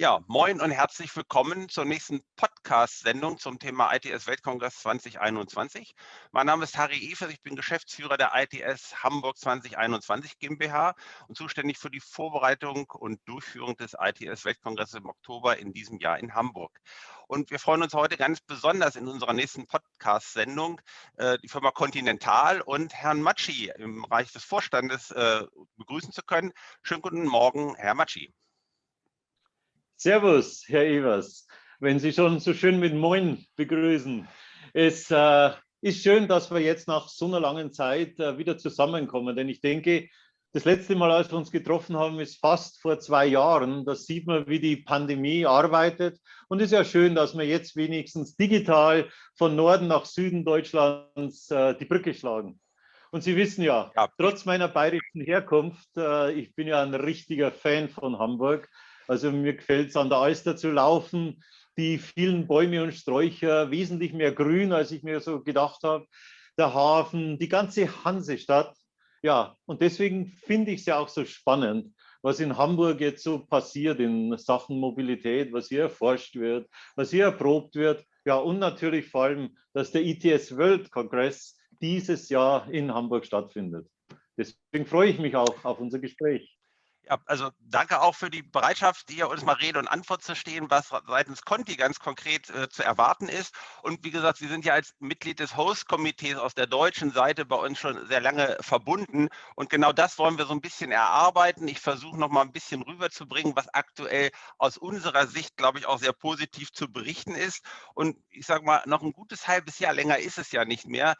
Ja, moin und herzlich willkommen zur nächsten Podcast-Sendung zum Thema ITS Weltkongress 2021. Mein Name ist Harry Evers, ich bin Geschäftsführer der ITS Hamburg 2021 GmbH und zuständig für die Vorbereitung und Durchführung des ITS Weltkongresses im Oktober in diesem Jahr in Hamburg. Und wir freuen uns heute ganz besonders in unserer nächsten Podcast-Sendung die Firma Continental und Herrn Matschi im Bereich des Vorstandes begrüßen zu können. Schönen guten Morgen, Herr Matschi. Servus, Herr Evers, wenn Sie schon so schön mit Moin begrüßen. Es ist schön, dass wir jetzt nach so einer langen Zeit wieder zusammenkommen, denn ich denke, das letzte Mal, als wir uns getroffen haben, ist fast vor 2 Jahren. Da sieht man, wie die Pandemie arbeitet. Und es ist ja schön, dass wir jetzt wenigstens digital von Norden nach Süden Deutschlands die Brücke schlagen. Und Sie wissen ja, trotz meiner bayerischen Herkunft, ich bin ja ein richtiger Fan von Hamburg. Also mir gefällt es, an der Alster zu laufen, die vielen Bäume und Sträucher, wesentlich mehr grün, als ich mir so gedacht habe. Der Hafen, die ganze Hansestadt. Ja, und deswegen finde ich es ja auch so spannend, was in Hamburg jetzt so passiert in Sachen Mobilität, was hier erforscht wird, was hier erprobt wird. Ja, und natürlich vor allem, dass der ITS World Congress dieses Jahr in Hamburg stattfindet. Deswegen freue ich mich auch auf unser Gespräch. Ja, also danke auch für die Bereitschaft, hier uns mal Rede und Antwort zu stehen, was seitens Conti ganz konkret zu erwarten ist. Und wie gesagt, Sie sind ja als Mitglied des Host-Komitees aus der deutschen Seite bei uns schon sehr lange verbunden. Und genau das wollen wir so ein bisschen erarbeiten. Ich versuche noch mal ein bisschen rüberzubringen, was aktuell aus unserer Sicht, glaube ich, auch sehr positiv zu berichten ist. Und ich sage mal, noch ein gutes halbes Jahr, länger ist es ja nicht mehr,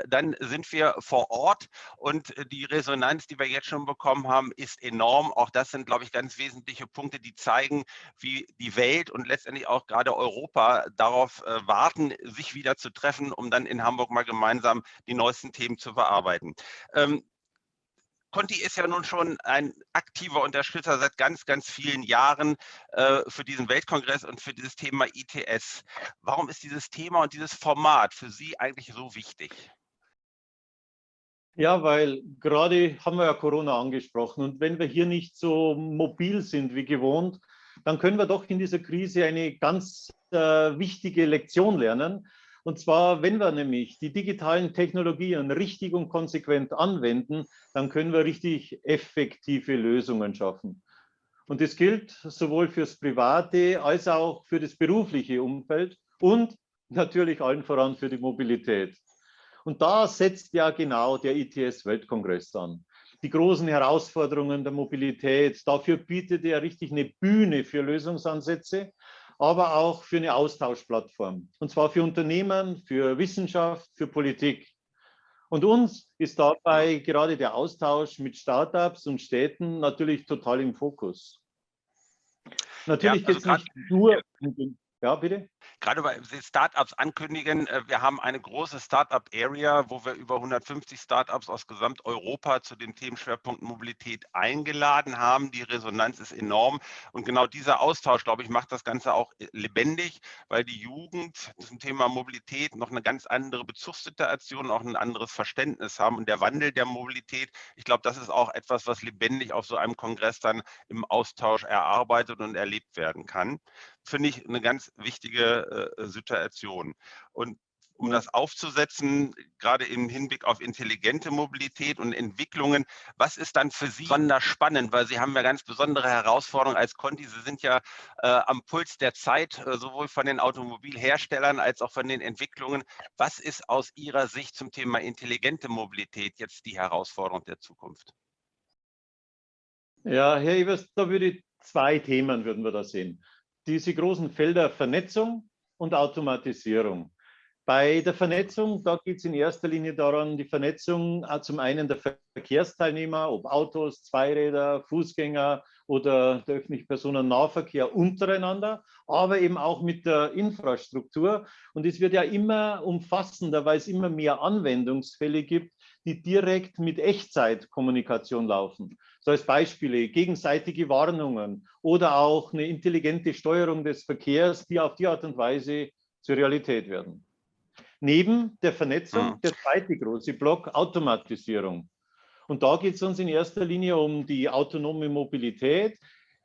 dann sind wir vor Ort. Und die Resonanz, die wir jetzt schon bekommen haben, ist enorm. Auch das sind, glaube ich, ganz wesentliche Punkte, die zeigen, wie die Welt und letztendlich auch gerade Europa darauf warten, sich wieder zu treffen, um dann in Hamburg mal gemeinsam die neuesten Themen zu bearbeiten. Conti ist ja nun schon ein aktiver Unterstützer seit ganz, ganz vielen Jahren für diesen Weltkongress und für dieses Thema ITS. Warum ist dieses Thema und dieses Format für Sie eigentlich so wichtig? Ja, weil gerade haben wir ja Corona angesprochen und wenn wir hier nicht so mobil sind wie gewohnt, dann können wir doch in dieser Krise eine ganz wichtige Lektion lernen. Und zwar, wenn wir nämlich die digitalen Technologien richtig und konsequent anwenden, dann können wir richtig effektive Lösungen schaffen. Und das gilt sowohl fürs private als auch für das berufliche Umfeld und natürlich allen voran für die Mobilität. Und da setzt ja genau der ITS-Weltkongress an. Die großen Herausforderungen der Mobilität, dafür bietet er richtig eine Bühne für Lösungsansätze, aber auch für eine Austauschplattform. Und zwar für Unternehmen, für Wissenschaft, für Politik. Und uns ist dabei gerade der Austausch mit Startups und Städten natürlich total im Fokus. Natürlich geht es nicht nur um den. Ja, bitte? Gerade weil Sie Startups ankündigen, wir haben eine große Startup-Area, wo wir über 150 Startups aus Gesamteuropa zu dem Themenschwerpunkt Mobilität eingeladen haben. Die Resonanz ist enorm und genau dieser Austausch, glaube ich, macht das Ganze auch lebendig, weil die Jugend zum Thema Mobilität noch eine ganz andere Bezugssituation, auch ein anderes Verständnis haben und der Wandel der Mobilität, ich glaube, das ist auch etwas, was lebendig auf so einem Kongress dann im Austausch erarbeitet und erlebt werden kann. Finde ich eine ganz wichtige Situation. Und um das aufzusetzen, gerade im Hinblick auf intelligente Mobilität und Entwicklungen, was ist dann für Sie besonders spannend? Weil Sie haben ja ganz besondere Herausforderungen als Conti. Sie sind ja am Puls der Zeit, sowohl von den Automobilherstellern als auch von den Entwicklungen. Was ist aus Ihrer Sicht zum Thema intelligente Mobilität jetzt die Herausforderung der Zukunft? Ja, Herr Evers, da würde ich 2 Themen würden wir da sehen. Diese großen Felder Vernetzung und Automatisierung. Bei der Vernetzung, da geht es in erster Linie daran, die Vernetzung zum einen der Verkehrsteilnehmer, ob Autos, Zweiräder, Fußgänger oder der öffentliche Personennahverkehr untereinander, aber eben auch mit der Infrastruktur. Und es wird ja immer umfassender, weil es immer mehr Anwendungsfälle gibt, die direkt mit Echtzeitkommunikation laufen. So als Beispiele gegenseitige Warnungen oder auch eine intelligente Steuerung des Verkehrs, die auf die Art und Weise zur Realität werden. Neben der Vernetzung der zweite große Block Automatisierung. Und da geht es uns in erster Linie um die autonome Mobilität.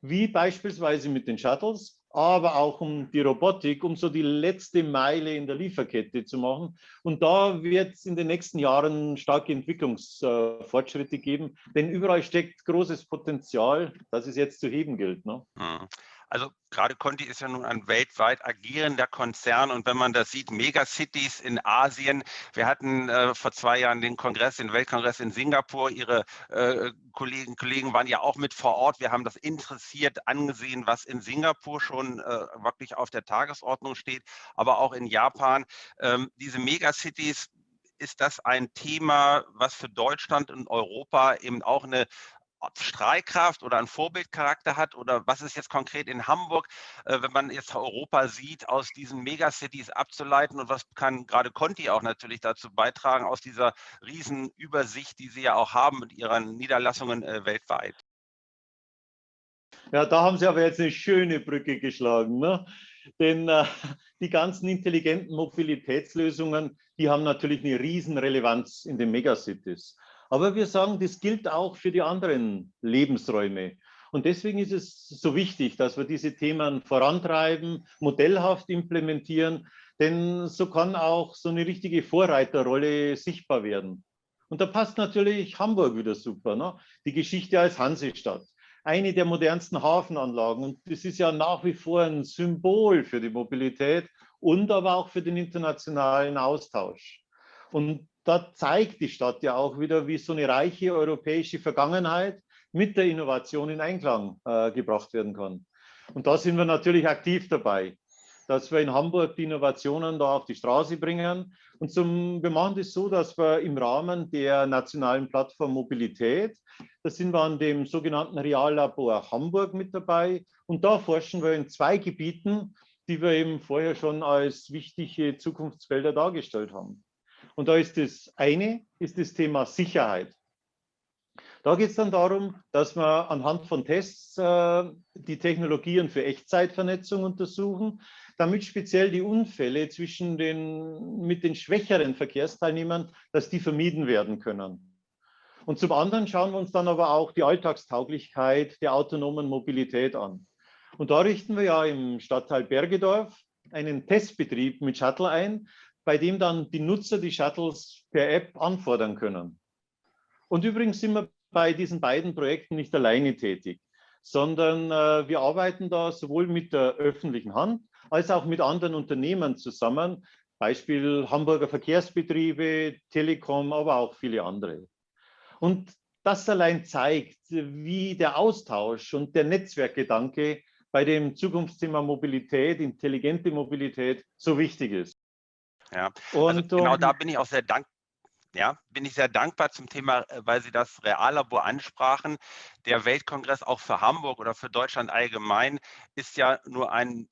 wie beispielsweise mit den Shuttles, aber auch um die Robotik, um so die letzte Meile in der Lieferkette zu machen. Und da wird es in den nächsten Jahren starke Entwicklungsfortschritte geben, denn überall steckt großes Potenzial, das es jetzt zu heben gilt. Ne? Also gerade Conti ist ja nun ein weltweit agierender Konzern und wenn man das sieht, Megacities in Asien, wir hatten vor 2 Jahren den Weltkongress in Singapur, Ihre Kollegen waren ja auch mit vor Ort, wir haben das interessiert angesehen, was in Singapur schon wirklich auf der Tagesordnung steht, aber auch in Japan. Diese Megacities, ist das ein Thema, was für Deutschland und Europa eben auch eine Strahlkraft oder einen Vorbildcharakter hat? Oder was ist jetzt konkret in Hamburg, wenn man jetzt Europa sieht, aus diesen Megacities abzuleiten und was kann gerade Conti auch natürlich dazu beitragen, aus dieser Riesenübersicht, die Sie ja auch haben mit Ihren Niederlassungen weltweit? Ja, da haben Sie aber jetzt eine schöne Brücke geschlagen. Ne? Denn die ganzen intelligenten Mobilitätslösungen, die haben natürlich eine Riesenrelevanz in den Megacities. Aber wir sagen, das gilt auch für die anderen Lebensräume. Und deswegen ist es so wichtig, dass wir diese Themen vorantreiben, modellhaft implementieren, denn so kann auch so eine richtige Vorreiterrolle sichtbar werden. Und da passt natürlich Hamburg wieder super, ne? Die Geschichte als Hansestadt, eine der modernsten Hafenanlagen. Und das ist ja nach wie vor ein Symbol für die Mobilität und aber auch für den internationalen Austausch. Und da zeigt die Stadt ja auch wieder, wie so eine reiche europäische Vergangenheit mit der Innovation in Einklang gebracht werden kann. Und da sind wir natürlich aktiv dabei, dass wir in Hamburg die Innovationen da auf die Straße bringen. Und wir machen das so, dass wir im Rahmen der nationalen Plattform Mobilität, da sind wir an dem sogenannten Reallabor Hamburg mit dabei. Und da forschen wir in 2 Gebieten, die wir eben vorher schon als wichtige Zukunftsfelder dargestellt haben. Und da ist das eine, ist das Thema Sicherheit. Da geht es dann darum, dass wir anhand von Tests die Technologien für Echtzeitvernetzung untersuchen, damit speziell die Unfälle mit den schwächeren Verkehrsteilnehmern, dass die vermieden werden können. Und zum anderen schauen wir uns dann aber auch die Alltagstauglichkeit der autonomen Mobilität an. Und da richten wir ja im Stadtteil Bergedorf einen Testbetrieb mit Shuttle ein, bei dem dann die Nutzer die Shuttles per App anfordern können. Und übrigens sind wir bei diesen beiden Projekten nicht alleine tätig, sondern wir arbeiten da sowohl mit der öffentlichen Hand als auch mit anderen Unternehmen zusammen, Beispiel Hamburger Verkehrsbetriebe, Telekom, aber auch viele andere. Und das allein zeigt, wie der Austausch und der Netzwerkgedanke bei dem Zukunftsthema Mobilität, intelligente Mobilität so wichtig ist. Ja, also genau da bin ich auch sehr dankbar. Ja, bin ich sehr dankbar zum Thema, weil Sie das Reallabor ansprachen. Der Weltkongress auch für Hamburg oder für Deutschland allgemein ist ja nur ein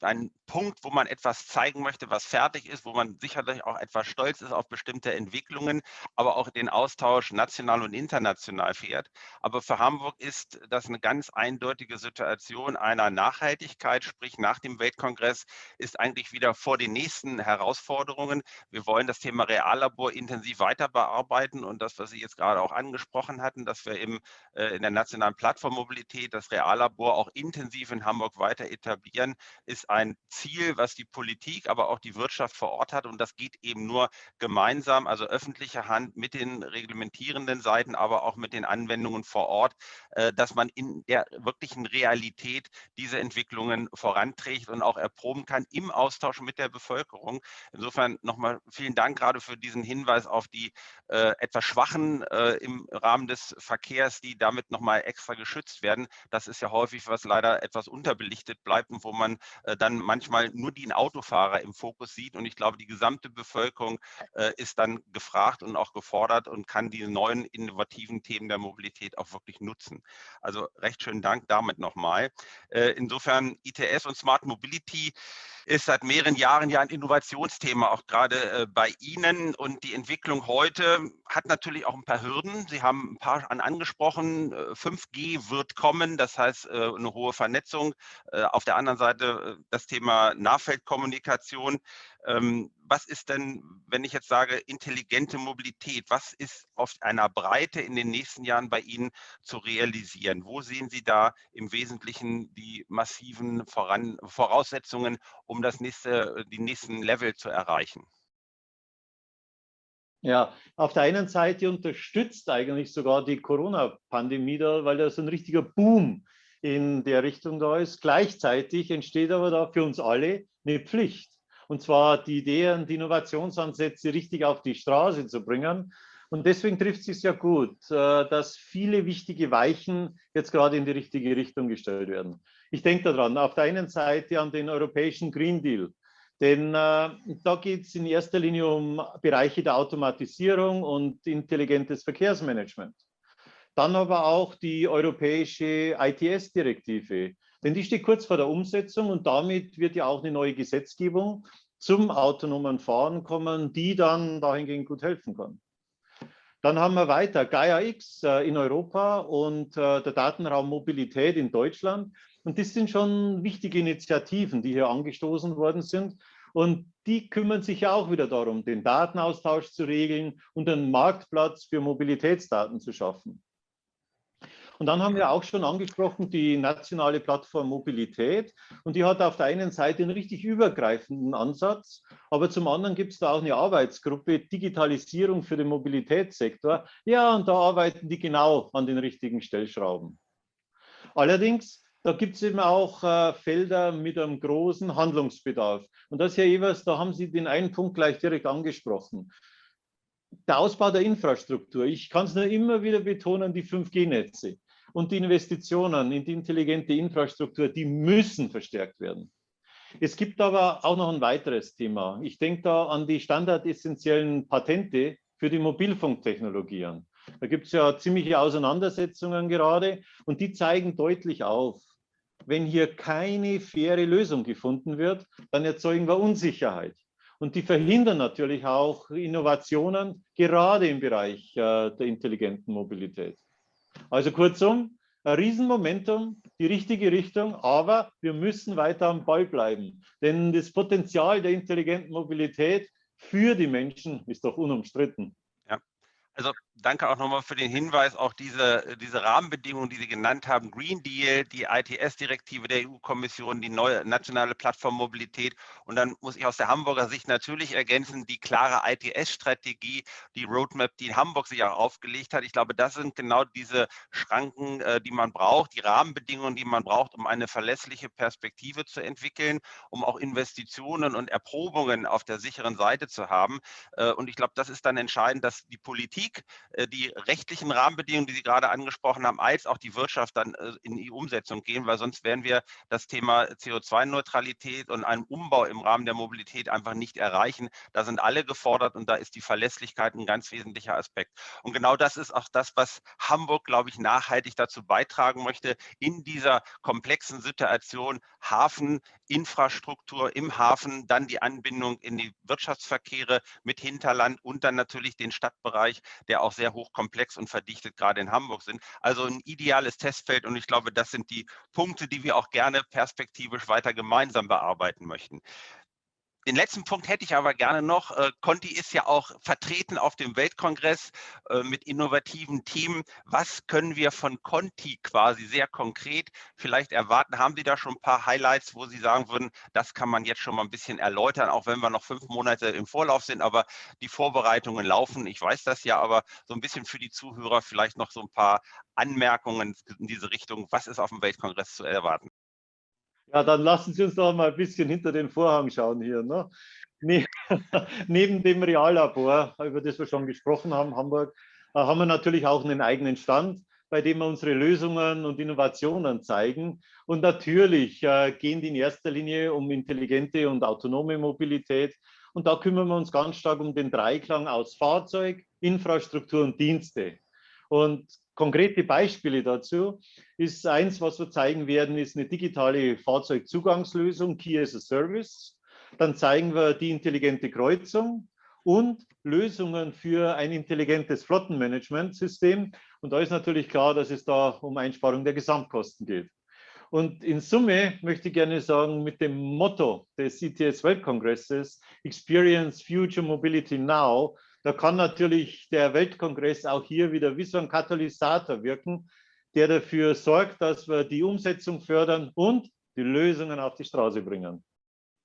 Punkt, wo man etwas zeigen möchte, was fertig ist, wo man sicherlich auch etwas stolz ist auf bestimmte Entwicklungen, aber auch den Austausch national und international fährt. Aber für Hamburg ist das eine ganz eindeutige Situation einer Nachhaltigkeit, sprich nach dem Weltkongress ist eigentlich wieder vor den nächsten Herausforderungen. Wir wollen das Thema Reallabor intensiv weiter bearbeiten und das, was Sie jetzt gerade auch angesprochen hatten, dass wir in der nationalen Plattform Mobilität das Reallabor auch intensiv in Hamburg weiter etablieren, ist ein Ziel, was die Politik, aber auch die Wirtschaft vor Ort hat und das geht eben nur gemeinsam, also öffentliche Hand mit den reglementierenden Seiten, aber auch mit den Anwendungen vor Ort, dass man in der wirklichen Realität diese Entwicklungen voranträgt und auch erproben kann im Austausch mit der Bevölkerung. Insofern nochmal vielen Dank gerade für diesen Hinweis auf die etwas Schwachen im Rahmen des Verkehrs, die damit nochmal extra geschützt werden. Das ist ja häufig, was leider etwas unterbelichtet bleibt und wo man dann manchmal nur den Autofahrer im Fokus sieht. Und ich glaube, die gesamte Bevölkerung ist dann gefragt und auch gefordert und kann die neuen innovativen Themen der Mobilität auch wirklich nutzen. Also recht schönen Dank damit nochmal. Insofern ITS und Smart Mobility ist seit mehreren Jahren ja ein Innovationsthema, auch gerade bei Ihnen. Und die Entwicklung heute Geschichte hat natürlich auch ein paar Hürden. Sie haben ein paar angesprochen. 5G wird kommen, das heißt eine hohe Vernetzung. Auf der anderen Seite das Thema Nahfeldkommunikation. Was ist denn, wenn ich jetzt sage, intelligente Mobilität, was ist auf einer Breite in den nächsten Jahren bei Ihnen zu realisieren? Wo sehen Sie da im Wesentlichen die massiven Voraussetzungen, um die nächsten Level zu erreichen? Ja, auf der einen Seite unterstützt eigentlich sogar die Corona-Pandemie da, weil da so ein richtiger Boom in der Richtung da ist. Gleichzeitig entsteht aber da für uns alle eine Pflicht. Und zwar die Ideen, die Innovationsansätze richtig auf die Straße zu bringen. Und deswegen trifft es sich ja gut, dass viele wichtige Weichen jetzt gerade in die richtige Richtung gestellt werden. Ich denke daran, auf der einen Seite an den europäischen Green Deal. Denn da geht es in erster Linie um Bereiche der Automatisierung und intelligentes Verkehrsmanagement. Dann aber auch die europäische ITS-Direktive. Denn die steht kurz vor der Umsetzung und damit wird ja auch eine neue Gesetzgebung zum autonomen Fahren kommen, die dann dahingehend gut helfen kann. Dann haben wir weiter Gaia X in Europa und der Datenraum Mobilität in Deutschland. Und das sind schon wichtige Initiativen, die hier angestoßen worden sind. Und die kümmern sich ja auch wieder darum, den Datenaustausch zu regeln und einen Marktplatz für Mobilitätsdaten zu schaffen. Und dann haben wir auch schon angesprochen, die nationale Plattform Mobilität. Und die hat auf der einen Seite einen richtig übergreifenden Ansatz, aber zum anderen gibt es da auch eine Arbeitsgruppe Digitalisierung für den Mobilitätssektor. Ja, und da arbeiten die genau an den richtigen Stellschrauben. Allerdings, da gibt es eben auch Felder mit einem großen Handlungsbedarf. Und das, Herr Evers, da haben Sie den einen Punkt gleich direkt angesprochen. Der Ausbau der Infrastruktur. Ich kann es nur immer wieder betonen, die 5G-Netze und die Investitionen in die intelligente Infrastruktur, die müssen verstärkt werden. Es gibt aber auch noch ein weiteres Thema. Ich denke da an die standardessentiellen Patente für die Mobilfunktechnologien. Da gibt es ja ziemliche Auseinandersetzungen gerade und die zeigen deutlich auf, wenn hier keine faire Lösung gefunden wird, dann erzeugen wir Unsicherheit. Und die verhindern natürlich auch Innovationen, gerade im Bereich der intelligenten Mobilität. Also kurzum, ein Riesenmomentum, die richtige Richtung, aber wir müssen weiter am Ball bleiben. Denn das Potenzial der intelligenten Mobilität für die Menschen ist doch unumstritten. Ja. Also danke auch nochmal für den Hinweis, auch diese Rahmenbedingungen, die Sie genannt haben, Green Deal, die ITS-Direktive der EU-Kommission, die neue nationale Plattform Mobilität. Und dann muss ich aus der Hamburger Sicht natürlich ergänzen, die klare ITS-Strategie, die Roadmap, die Hamburg sich auch aufgelegt hat. Ich glaube, das sind genau diese Schranken, die man braucht, die Rahmenbedingungen, die man braucht, um eine verlässliche Perspektive zu entwickeln, um auch Investitionen und Erprobungen auf der sicheren Seite zu haben. Und ich glaube, das ist dann entscheidend, dass die Politik die rechtlichen Rahmenbedingungen, die Sie gerade angesprochen haben, als auch die Wirtschaft dann in die Umsetzung gehen, weil sonst werden wir das Thema CO2-Neutralität und einen Umbau im Rahmen der Mobilität einfach nicht erreichen. Da sind alle gefordert und da ist die Verlässlichkeit ein ganz wesentlicher Aspekt. Und genau das ist auch das, was Hamburg, glaube ich, nachhaltig dazu beitragen möchte, in dieser komplexen Situation Hafeninfrastruktur im Hafen, dann die Anbindung in die Wirtschaftsverkehre mit Hinterland und dann natürlich den Stadtbereich, der auch sehr hochkomplex und verdichtet gerade in Hamburg sind. Also ein ideales Testfeld und ich glaube, das sind die Punkte, die wir auch gerne perspektivisch weiter gemeinsam bearbeiten möchten. Den letzten Punkt hätte ich aber gerne noch. Conti ist ja auch vertreten auf dem Weltkongress mit innovativen Themen. Was können wir von Conti quasi sehr konkret vielleicht erwarten? Haben Sie da schon ein paar Highlights, wo Sie sagen würden, das kann man jetzt schon mal ein bisschen erläutern, auch wenn wir noch 5 Monate im Vorlauf sind, aber die Vorbereitungen laufen. Ich weiß das ja, aber so ein bisschen für die Zuhörer vielleicht noch so ein paar Anmerkungen in diese Richtung. Was ist auf dem Weltkongress zu erwarten? Ja, dann lassen Sie uns doch mal ein bisschen hinter den Vorhang schauen hier. Ne? Neben dem Reallabor, über das wir schon gesprochen haben, Hamburg, haben wir natürlich auch einen eigenen Stand, bei dem wir unsere Lösungen und Innovationen zeigen. Und natürlich gehen die in erster Linie um intelligente und autonome Mobilität. Und da kümmern wir uns ganz stark um den Dreiklang aus Fahrzeug, Infrastruktur und Dienste. Und konkrete Beispiele dazu ist eins, was wir zeigen werden, ist eine digitale Fahrzeugzugangslösung, Key as a Service. Dann zeigen wir die intelligente Kreuzung und Lösungen für ein intelligentes Flottenmanagementsystem. Und da ist natürlich klar, dass es da um Einsparung der Gesamtkosten geht. Und in Summe möchte ich gerne sagen, mit dem Motto des ITS-Weltkongresses, Experience Future Mobility Now, da kann natürlich der Weltkongress auch hier wieder wie so ein Katalysator wirken, der dafür sorgt, dass wir die Umsetzung fördern und die Lösungen auf die Straße bringen.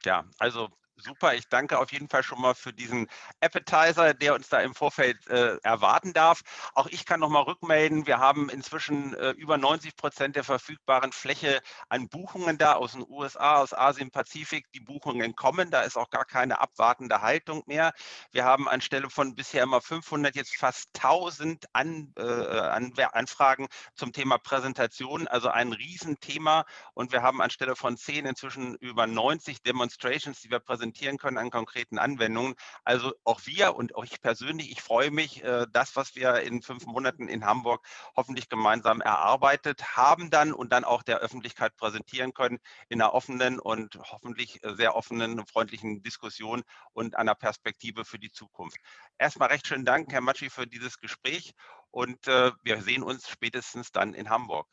Ja, also super. Ich danke auf jeden Fall schon mal für diesen Appetizer, der uns da im Vorfeld erwarten darf. Auch ich kann noch mal rückmelden, wir haben inzwischen über 90% der verfügbaren Fläche an Buchungen da aus den USA, aus Asien, Pazifik. Die Buchungen kommen, da ist auch gar keine abwartende Haltung mehr. Wir haben anstelle von bisher immer 500 jetzt fast 1000 Anfragen zum Thema Präsentation, also ein Riesenthema. Und wir haben anstelle von 10 inzwischen über 90 Demonstrations, die wir präsentieren können an konkreten Anwendungen. Also auch wir und auch ich persönlich, ich freue mich, das, was wir in 5 Monaten in Hamburg hoffentlich gemeinsam erarbeitet haben und dann auch der Öffentlichkeit präsentieren können in einer offenen und hoffentlich sehr offenen und freundlichen Diskussion und einer Perspektive für die Zukunft. Erstmal recht schönen Dank, Herr Matschi, für dieses Gespräch und wir sehen uns spätestens dann in Hamburg.